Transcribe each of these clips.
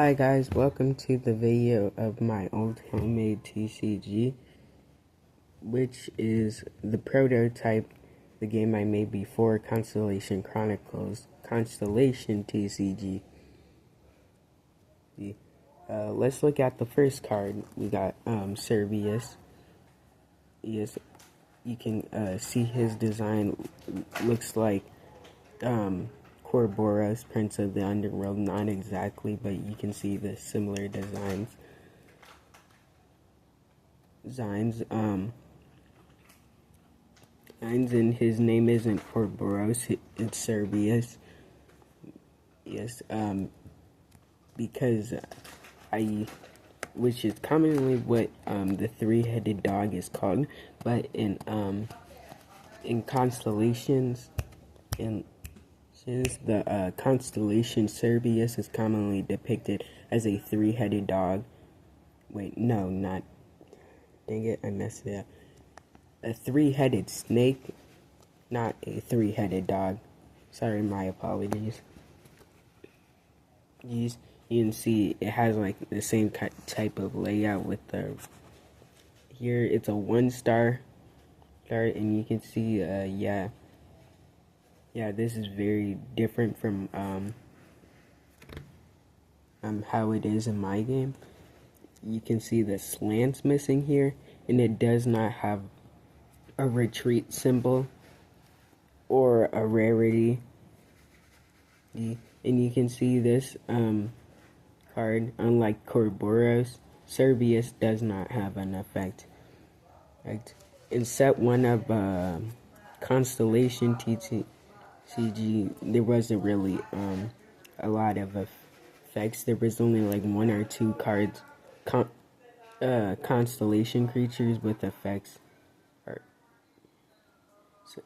Hi guys, welcome to the video of my old homemade TCG, which is the prototype, the game I made before Constellation Chronicles, Constellation TCG. Let's look at the first card. We got Servius. Yes, you can see his design looks like Corboros, Prince of the Underworld, not exactly, but you can see the similar designs. And his name isn't Corboros, it's Servius. Yes, because which is commonly what the three-headed dog is called, but in constellations, since the constellation Servius is commonly depicted as a three-headed dog. Wait, no, not. Dang it, I messed it up. A three-headed snake, not a three-headed dog. Sorry, my apologies. You can see it has like the same type of layout with the. Here it's a 1-star card, and you can see, yeah, this is very different from how it is in my game. You can see the slants missing here, and it does not have a retreat symbol or a rarity. And you can see this card, unlike Corboros, Servius does not have an effect. In set 1 of Constellation TCG, there wasn't really a lot of effects. There was only like 1 or 2 cards, constellation creatures with effects.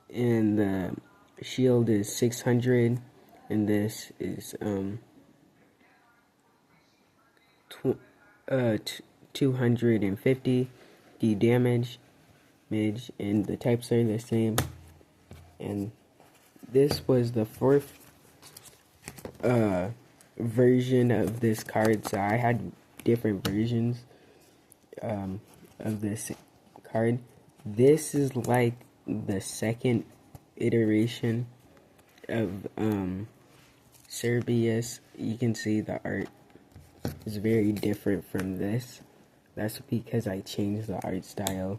And the shield is 600, and this is 250 damage, and the types are the same. And this was the 4th version of this card, so I had different versions of this card. This is like the 2nd iteration of Servius. You can see the art is very different from this. That's because I changed the art style.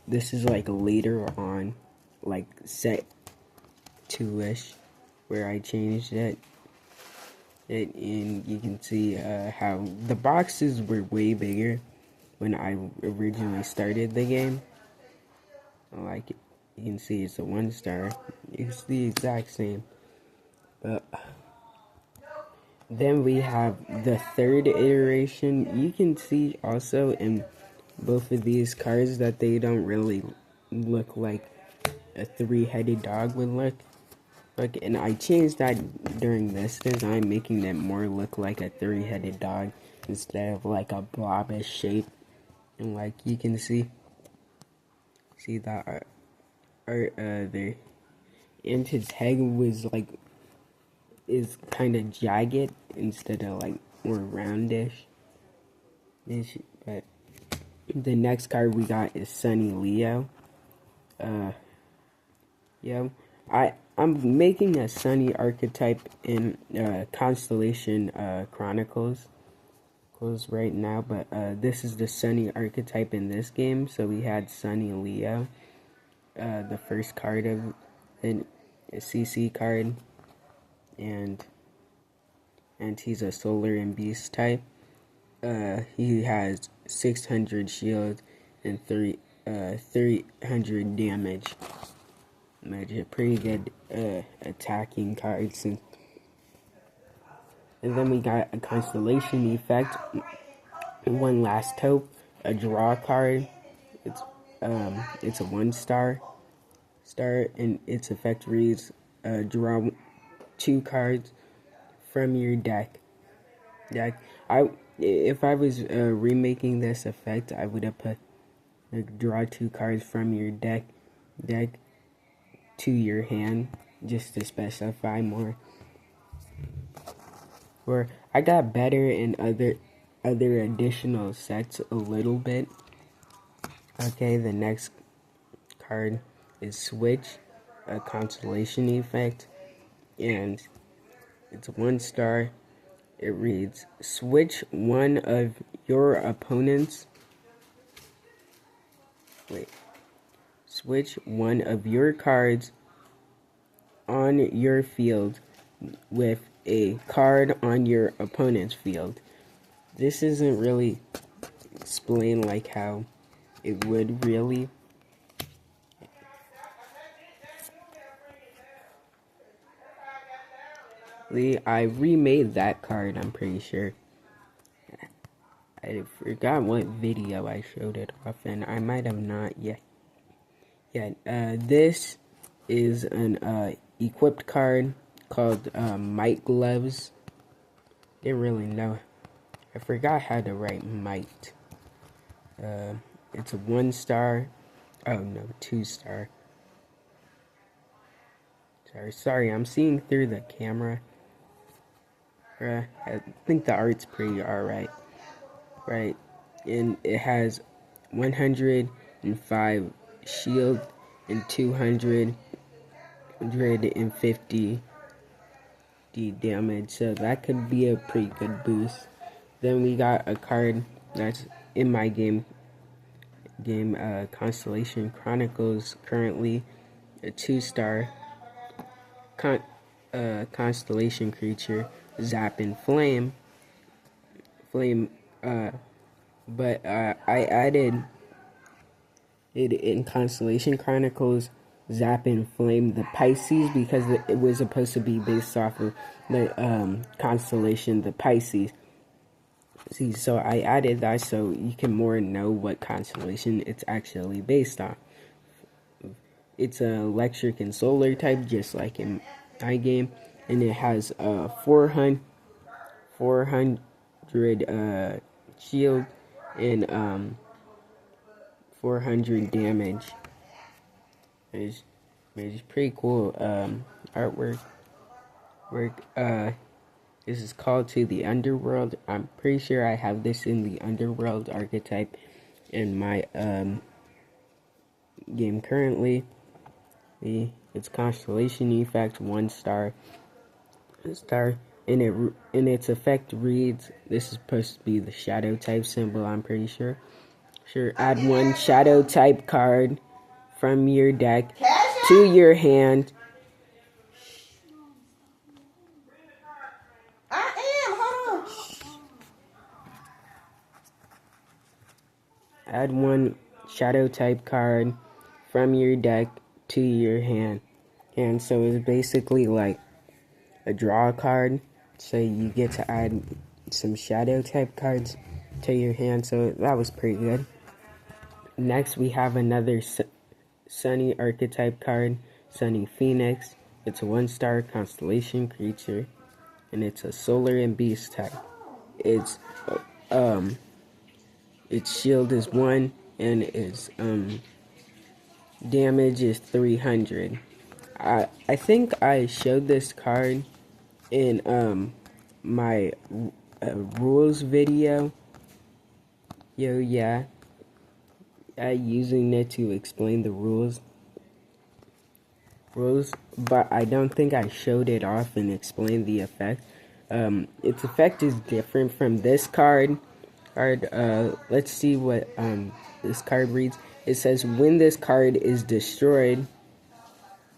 This is like later on, like set 2-ish, where I changed it. And you can see how the boxes were way bigger when I originally started the game. Like, you can see it's a 1-star. It's the exact same. But then we have the 3rd iteration. You can see also in both of these cards that they don't really look like a 3-headed dog would look. And I changed that during this design, making them more look like a 3-headed dog instead of like a blobish shape. And like you can see that art there. And his head was like, is kind of jagged instead of like more roundish. But the next card we got is Sunny Leo. I'm making a Sunny archetype in Constellation Chronicles right now, but this is the Sunny archetype in this game. So we had Sunny Leo, the first card of a CC card, and he's a Solar and Beast type. He has 600 shield and 300 damage. A pretty good attacking cards. And then we got a Constellation effect, One Last Hope, a draw card. It's a 1-star, and its effect reads, draw 2 cards from your deck. If I was remaking this effect, I would have put draw 2 cards from your deck to your hand, just to specify more. Or I got better in other additional sets a little bit. Okay, the next card is Switch, a constellation effect, and it's 1 star. It reads, switch one of your opponent's switch one of your cards on your field with a card on your opponent's field. This isn't really explained like how it would really. I remade that card, I'm pretty sure. I forgot what video I showed it off, and I might have not yet. This is an equipped card called Might Gloves. Didn't really know. I forgot how to write Might. It's a 1 star. Oh no, 2 star. Sorry, I'm seeing through the camera. I think the art's pretty alright. Right, and it has 105 shield and 250 damage, so that could be a pretty good boost. Then we got a card that's in my game Constellation Chronicles, currently a 2 star constellation creature, Zap and Flame, but I added it in Constellation Chronicles, Zap and Flame the Pisces, because it was supposed to be based off of the constellation the Pisces. See, so I added that so you can more know what constellation it's actually based on. It's an electric and solar type, just like in my game, and it has 400 shield and 400 damage. It's pretty cool artwork. This is called To the Underworld. I'm pretty sure I have this in the Underworld archetype in my game currently. It's Constellation Effect, 1 star. And its effect reads, this is supposed to be the shadow type symbol, I'm pretty sure. Add 1 shadow type card from your deck to your hand. Add 1 shadow type card from your deck to your hand. And so it's basically like a draw card. So you get to add some shadow type cards to your hand. So that was pretty good. Next we have another Sunny archetype card, Sunny Phoenix. It's a 1 star constellation creature, and it's a solar and beast type. Its shield is 1, and its damage is 300. I think I showed this card in my rules video. Using it to explain the rules, but I don't think I showed it off and explained the effect. Its effect is different from this card. Let's see what this card reads. It says, when this card is destroyed,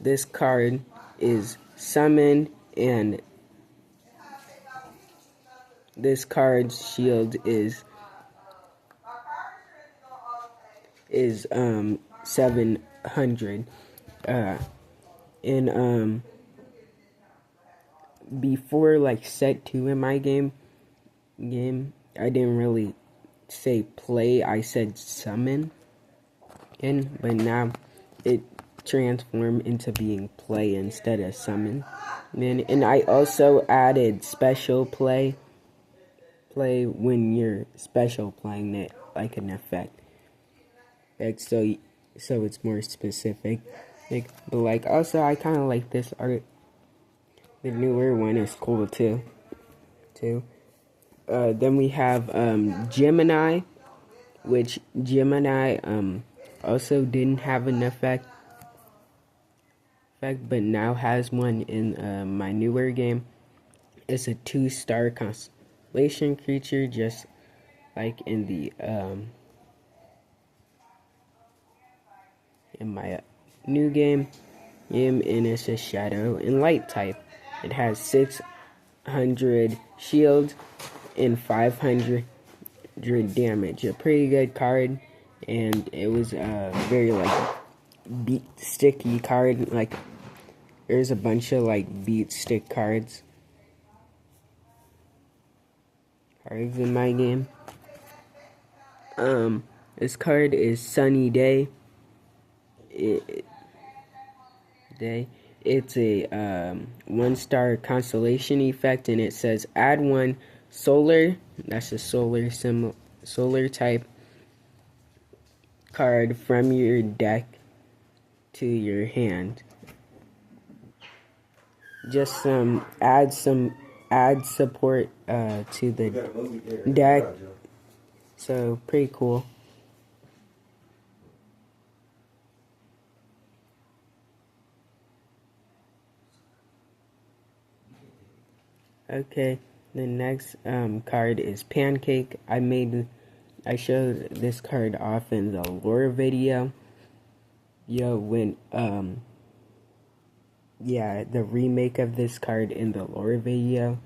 this card is summoned, and this card's shield is 700. And before like set 2 in my game, I didn't really say play, I said summon. But now it transformed into being play instead of summon. And I also added special play when you're special playing it, like an effect. So it's more specific. But like also I kind of like this art. The newer one is cool too. too. Then we have Gemini, which Gemini also didn't have an effect, but now has one in my newer game. It's a 2-star constellation creature, just like in the in my new game, and it's a shadow and light type. It has 600 shield and 500 damage. A pretty good card, and it was a very beat sticky card. Like, there's a bunch of beat stick cards in my game. This card is Sunny Day. It's a 1-star constellation effect, and it says add 1 solar. That's a solar type card from your deck to your hand. Just add support to the deck. So pretty cool. Okay, the next card is Pancake. I showed this card off in the lore video. The remake of this card in the lore video.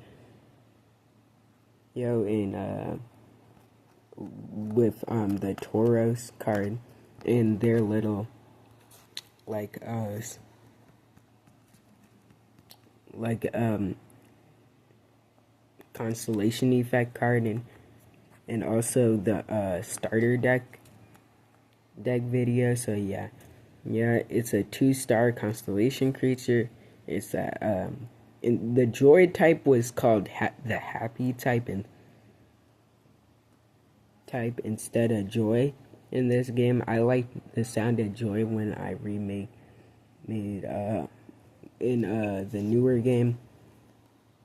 With the Tauros card in their little constellation effect card, and also the starter deck video. So yeah, it's a 2-star constellation creature. It's and the joy type was called the happy type instead of joy in this game. I like the sound of joy when I made in the newer game,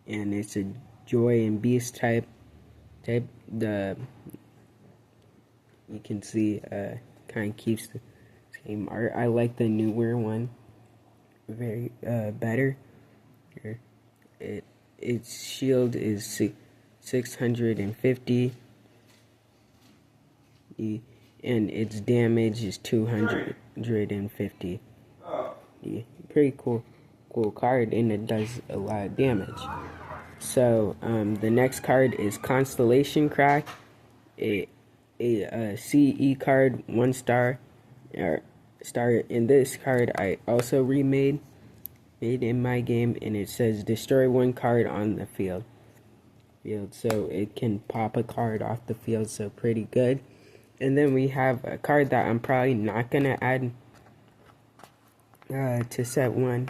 and it's a joy and beast type. You can see kind of keeps the same art. I like the newer one very better. Its shield is 650, and its damage is 250. Pretty cool card, and it does a lot of damage. So the next card is Constellation Crack, a CE card, 1-star. In this card I also made in my game, and it says destroy 1 card on the field, so it can pop a card off the field. So pretty good. And then we have a card that I'm probably not gonna add to set 1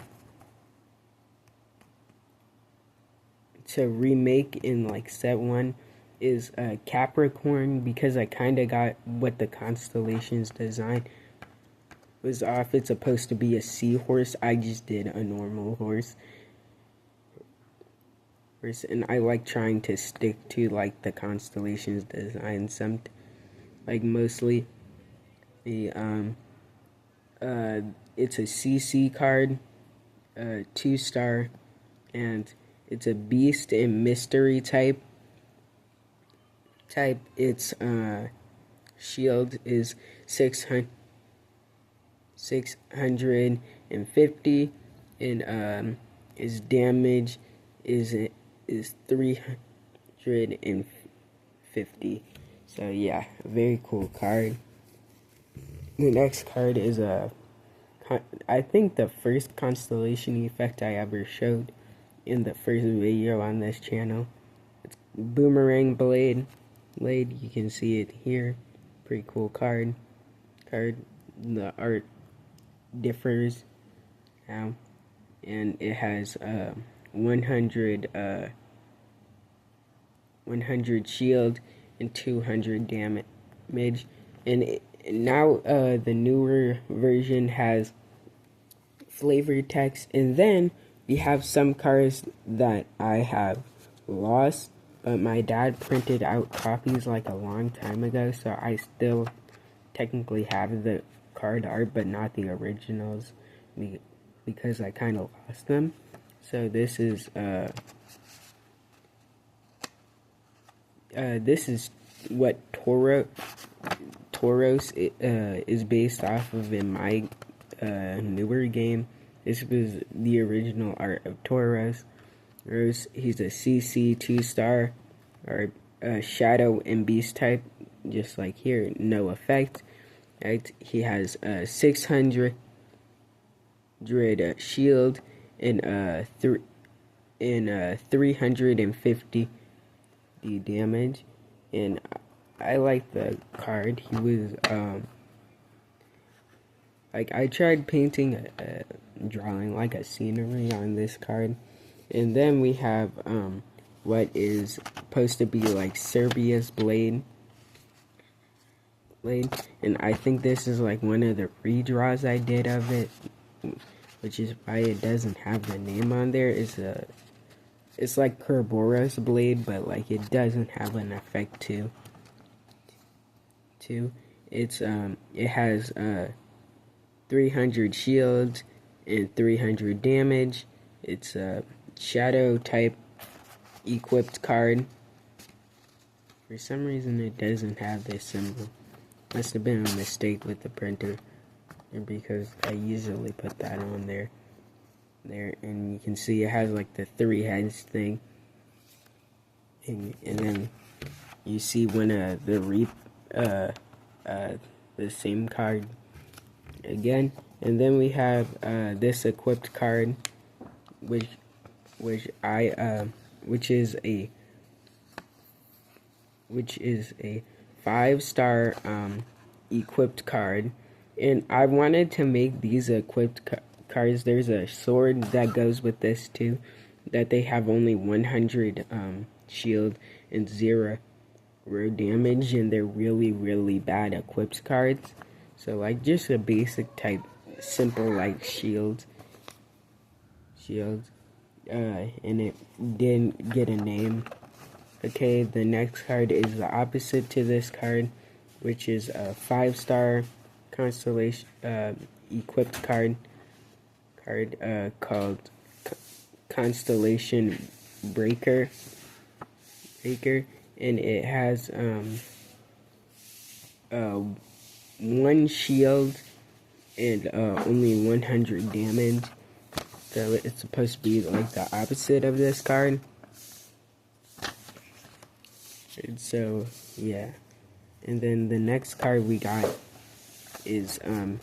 to remake in set 1 is Capricorn, because I kinda got what the constellations design was off. It's supposed to be a seahorse. I just did a normal horse, and I like trying to stick to the constellations design. Mostly the it's a CC card, 2-star, and it's a beast and mystery type. Its shield is 650, and its damage is 350. So yeah, very cool card. The next card is I think the first constellation effect I ever showed in the first video on this channel. It's Boomerang Blade. You can see it here. Pretty cool card. The art differs now, and it has 100 shield and 200 damage. And now the newer version has flavor text. And then we have some cards that I have lost, but my dad printed out copies like a long time ago, so I still technically have the card art, but not the originals, because I kind of lost them. So this is what Tauros is based off of in my newer game. This was the original art of Tauros. He's a CC 2-star, or Shadow and Beast type, just like here, no effect. Right? He has 600 shield and 350 damage, and I like the card. He was like, I tried painting drawing like a scenery on this card. And then we have what is supposed to be like Serbia's blade, and I think this is like one of the redraws I did of it, which is why it doesn't have the name on there. It's like Kerboros blade, but like it doesn't have an effect too. It has 300 shields and 300 damage. It's a shadow type equipped card. For some reason it doesn't have this symbol. Must have been a mistake with the printer, because I usually put that on there, and you can see it has like the 3 heads thing, and then you see one of the same card again, and then we have this equipped card, which is a 5-star equipped card, and I wanted to make these equipped cards. There's a sword that goes with this too, that they have only 100 shield and 0 damage, and they're really bad equipped cards. So like just a basic type, simple like shields, and it didn't get a name. Okay, the next card is the opposite to this card, which is a 5-star constellation equipped card called Constellation Breaker, and it has 1 shield and only 100 damage. So it's supposed to be like the opposite of this card. And so yeah, and then the next card we got is the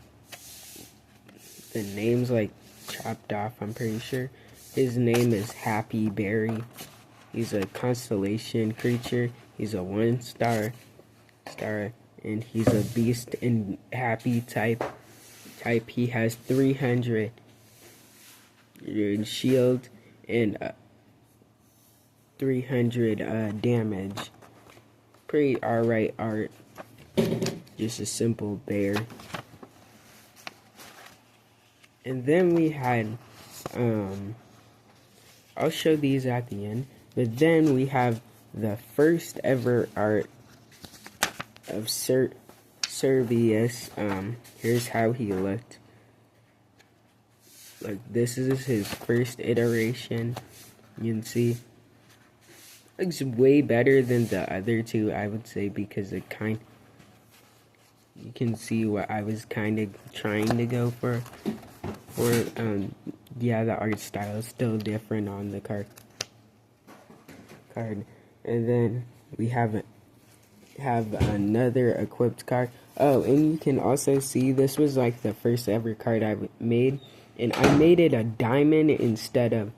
name's like chopped off, I'm pretty sure. His name is Happy Berry. He's a constellation creature. He's a 1-star and he's a beast and happy type. He has 300 shield and 300 damage. Pretty alright art. Just a simple bear. And then we had I'll show these at the end, but then we have the first ever art of Servius. Here's how he looked. Like, this is his first iteration. You can see looks way better than the other two, I would say, because you can see what I was kind of trying to go for. Yeah, the art style is still different on the card. And then we have another equipped card. Oh, and you can also see this was like the first ever card I made, and I made it a diamond instead of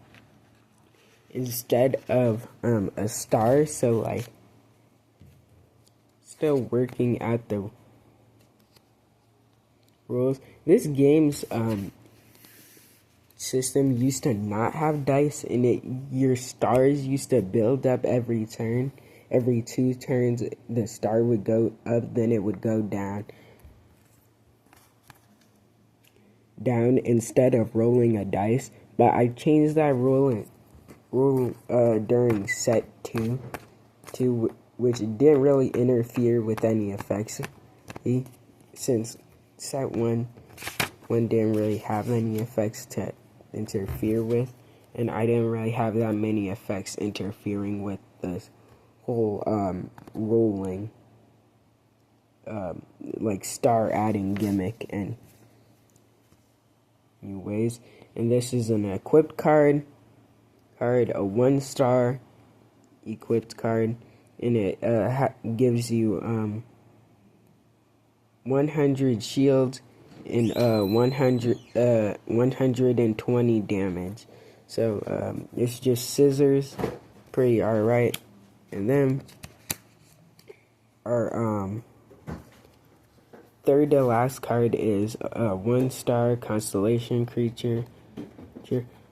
a star. So like, still working out the rules. This game's system used to not have dice in it. Your stars used to build up every turn. Every 2 turns, the star would go up, then it would go down instead of rolling a dice. But I changed that rule during set 2. to which didn't really interfere with any effects. Since set one didn't really have any effects to interfere with, and I didn't really have that many effects interfering with this whole rolling like star adding gimmick. And anyways, and this is an equipped card, a 1-star equipped card, and it gives you 100 shields and 120 damage. So it's just scissors, pretty alright. And then our third to last card is a 1-star constellation creature.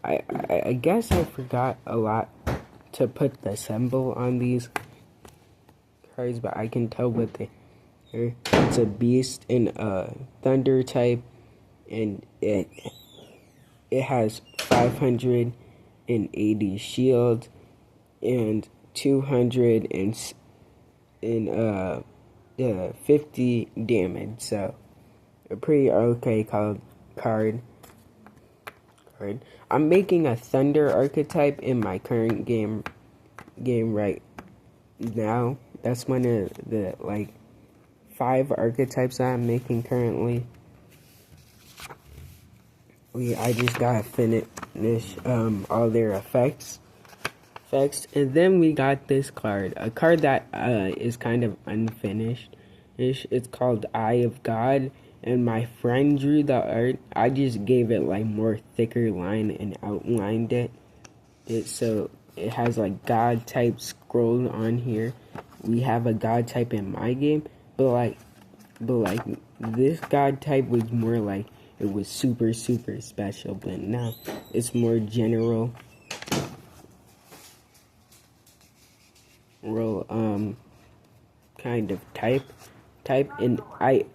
I guess I forgot a lot to put the symbol on these cards, but I can tell what they are. It's a beast in a thunder type, and it has 580 shield and 250 damage. So a pretty okay card. I'm making a thunder archetype in my current game right now. That's one of the 5 archetypes that I'm making currently. I just gotta finish all their effects, and then we got this card, a card that is kind of unfinished. It's called Eye of God, and my friend drew the art. I just gave it more thicker line and outlined it. So it has God type scrolled on here. We have a God type in my game, but this God type was more it was super special, but now it's more general kind of type, and I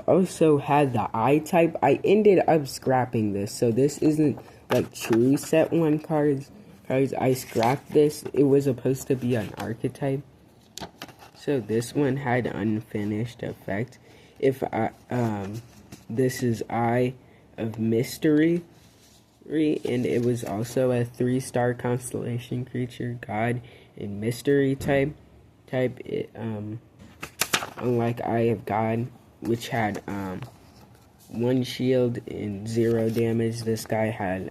also had the I type. I ended up scrapping this, so this isn't true set 1 cards. I scrapped this. It was supposed to be an archetype, so this one had unfinished effect. If this is Eye of Mystery, and it was also a 3-star constellation creature, God and mystery type. Unlike Eye of God, which had 1 shield and 0 damage, this guy had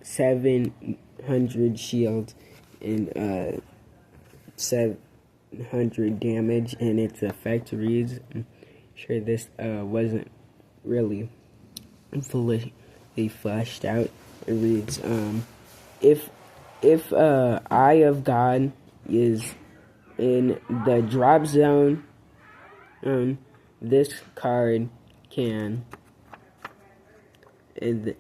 700 shield and 700 damage, and its effect reads, I'm sure this wasn't really fully fleshed out. It reads, if Eye of God is in the drop zone, this card can, it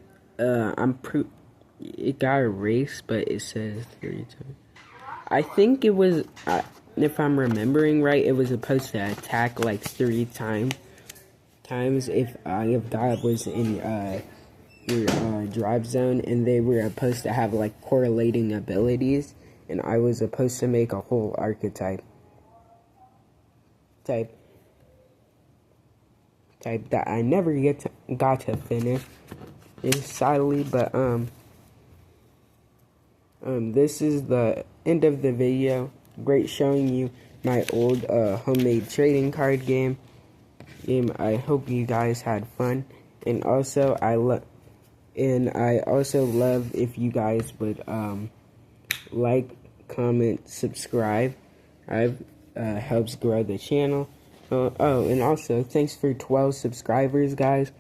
got erased, but it says 3 times. I think it was, if I'm remembering right, it was supposed to attack 3 times if Eye of God was in your drop zone, and they were supposed to have correlating abilities, and I was supposed to make a whole archetype that I never got to finish, sadly. But this is the end of the video. Great showing you my old homemade trading card game. I hope you guys had fun, and also I also love if you guys would like, comment, subscribe. Helps grow the channel. And also thanks for 12 subscribers, guys.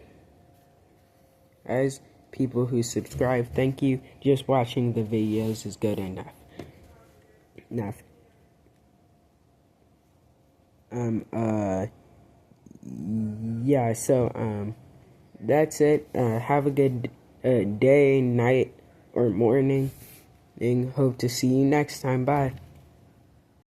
People who subscribe, thank you. Just watching the videos is good enough. Yeah, so that's it. Have a good day, night, or morning, and hope to see you next time. Bye.